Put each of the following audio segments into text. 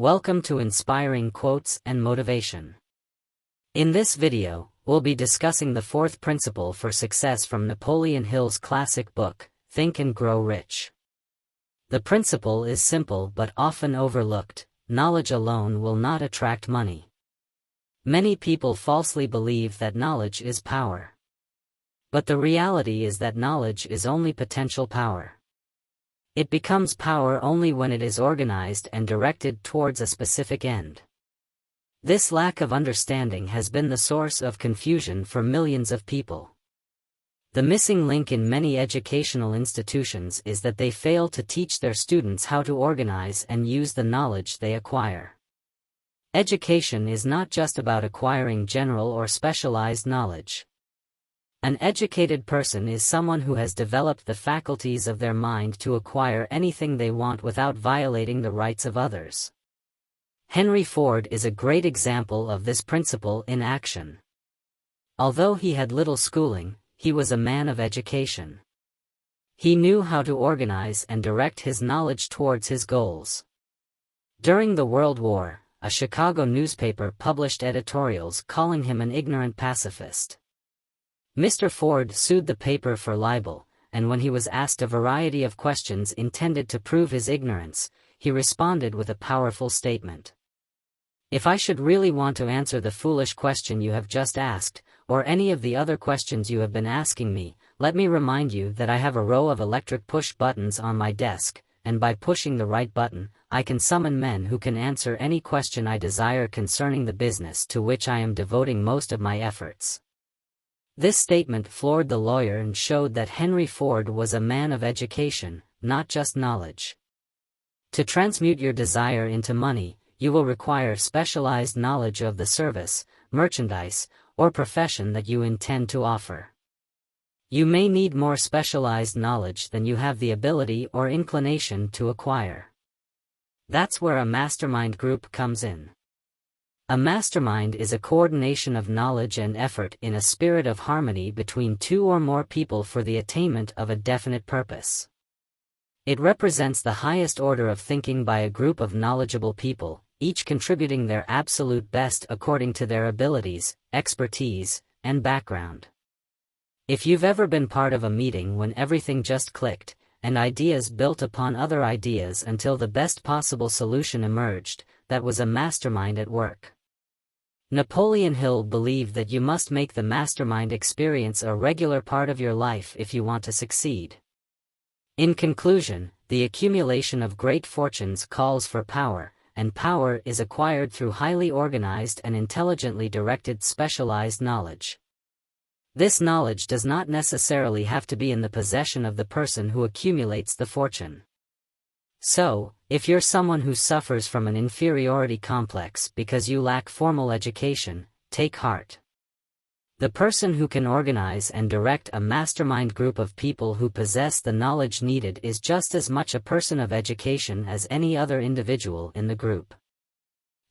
Welcome to Inspiring Quotes and Motivation. In this video, we'll be discussing the fourth principle for success from Napoleon Hill's classic book, Think and Grow Rich. The principle is simple but often overlooked: knowledge alone will not attract money. Many people falsely believe that knowledge is power. But the reality is that knowledge is only potential power. It becomes power only when it is organized and directed towards a specific end. This lack of understanding has been the source of confusion for millions of people. The missing link in many educational institutions is that they fail to teach their students how to organize and use the knowledge they acquire. Education is not just about acquiring general or specialized knowledge. An educated person is someone who has developed the faculties of their mind to acquire anything they want without violating the rights of others. Henry Ford is a great example of this principle in action. Although he had little schooling, he was a man of education. He knew how to organize and direct his knowledge towards his goals. During the World War, a Chicago newspaper published editorials calling him an ignorant pacifist. Mr. Ford sued the paper for libel, and when he was asked a variety of questions intended to prove his ignorance, he responded with a powerful statement. "If I should really want to answer the foolish question you have just asked, or any of the other questions you have been asking me, let me remind you that I have a row of electric push buttons on my desk, and by pushing the right button, I can summon men who can answer any question I desire concerning the business to which I am devoting most of my efforts." This statement floored the lawyer and showed that Henry Ford was a man of education, not just knowledge. To transmute your desire into money, you will require specialized knowledge of the service, merchandise, or profession that you intend to offer. You may need more specialized knowledge than you have the ability or inclination to acquire. That's where a mastermind group comes in. A mastermind is a coordination of knowledge and effort in a spirit of harmony between two or more people for the attainment of a definite purpose. It represents the highest order of thinking by a group of knowledgeable people, each contributing their absolute best according to their abilities, expertise, and background. If you've ever been part of a meeting when everything just clicked, and ideas built upon other ideas until the best possible solution emerged, that was a mastermind at work. Napoleon Hill believed that you must make the mastermind experience a regular part of your life if you want to succeed. In conclusion, the accumulation of great fortunes calls for power, and power is acquired through highly organized and intelligently directed specialized knowledge. This knowledge does not necessarily have to be in the possession of the person who accumulates the fortune. So, if you're someone who suffers from an inferiority complex because you lack formal education, take heart. The person who can organize and direct a mastermind group of people who possess the knowledge needed is just as much a person of education as any other individual in the group.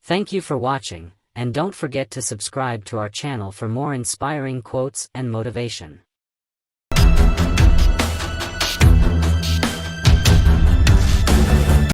Thank you for watching, and don't forget to subscribe to our channel for more inspiring quotes and motivation.